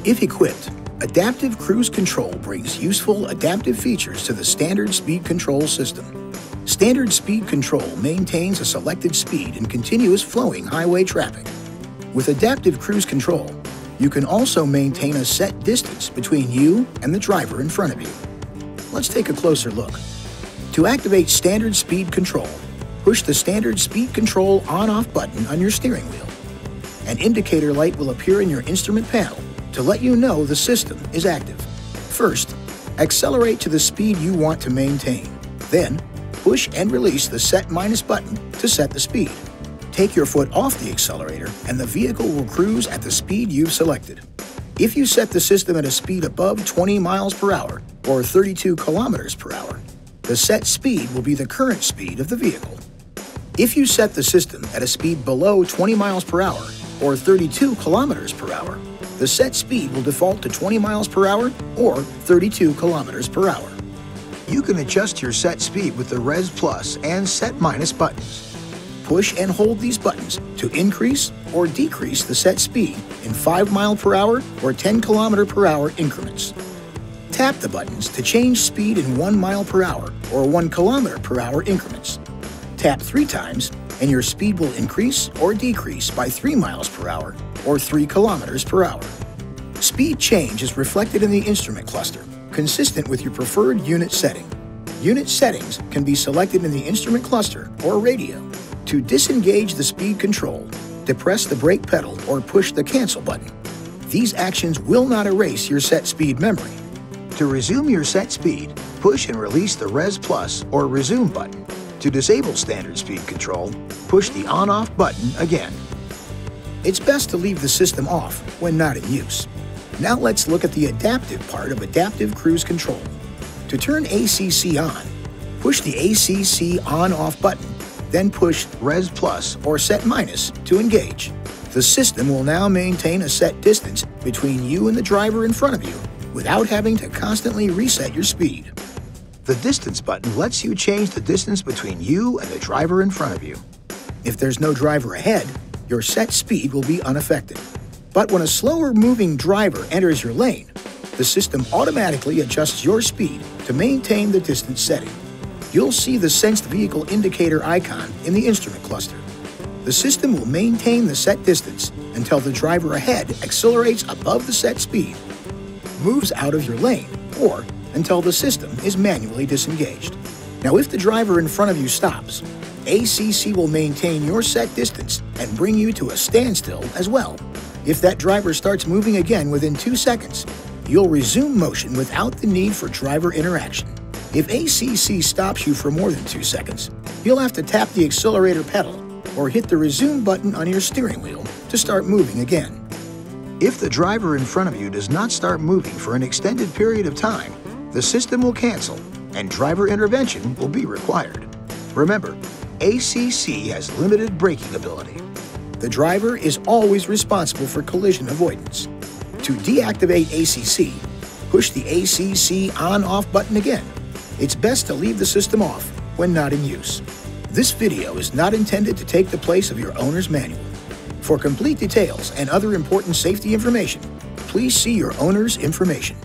If equipped, Adaptive Cruise Control brings useful adaptive features to the Standard Speed Control system. Standard Speed Control maintains a selected speed in continuous flowing highway traffic. With Adaptive Cruise Control, you can also maintain a set distance between you and the driver in front of you. Let's take a closer look. To activate Standard Speed Control, push the Standard Speed Control on-off button on your steering wheel. An indicator light will appear in your instrument panel to let you know the system is active. First, accelerate to the speed you want to maintain. Then, push and release the Set Minus button to set the speed. Take your foot off the accelerator and the vehicle will cruise at the speed you've selected. If you set the system at a speed above 20 miles per hour or 32 kilometers per hour, the set speed will be the current speed of the vehicle. If you set the system at a speed below 20 miles per hour or 32 kilometers per hour, the set speed will default to 20 miles per hour or 32 kilometers per hour. You can adjust your set speed with the Res Plus and Set Minus buttons. Push and hold these buttons to increase or decrease the set speed in 5 mile per hour or 10 kilometer per hour increments. Tap the buttons to change speed in 1 mile per hour or 1 kilometer per hour increments. Tap 3 times and your speed will increase or decrease by 3 miles per hour or 3 kilometers per hour. Speed change is reflected in the instrument cluster, consistent with your preferred unit setting. Unit settings can be selected in the instrument cluster or radio. To disengage the speed control, depress the brake pedal or push the cancel button. These actions will not erase your set speed memory. To resume your set speed, push and release the Res Plus or Resume button. To disable Standard Speed Control, push the on-off button again. It's best to leave the system off when not in use. Now let's look at the adaptive part of Adaptive Cruise Control. To turn ACC on, push the ACC on-off button, then push Res Plus or Set Minus to engage. The system will now maintain a set distance between you and the driver in front of you without having to constantly reset your speed. The Distance button lets you change the distance between you and the driver in front of you. If there's no driver ahead, your set speed will be unaffected. But when a slower moving driver enters your lane, the system automatically adjusts your speed to maintain the distance setting. You'll see the Sensed Vehicle Indicator icon in the instrument cluster. The system will maintain the set distance until the driver ahead accelerates above the set speed, moves out of your lane, or until the system is manually disengaged. Now, if the driver in front of you stops, ACC will maintain your set distance and bring you to a standstill as well. If that driver starts moving again within 2 seconds, you'll resume motion without the need for driver interaction. If ACC stops you for more than 2 seconds, you'll have to tap the accelerator pedal or hit the resume button on your steering wheel to start moving again. If the driver in front of you does not start moving for an extended period of time, the system will cancel and driver intervention will be required. Remember, ACC has limited braking ability. The driver is always responsible for collision avoidance. To deactivate ACC, push the ACC on-off button again. It's best to leave the system off when not in use. This video is not intended to take the place of your owner's manual. For complete details and other important safety information, please see your owner's information.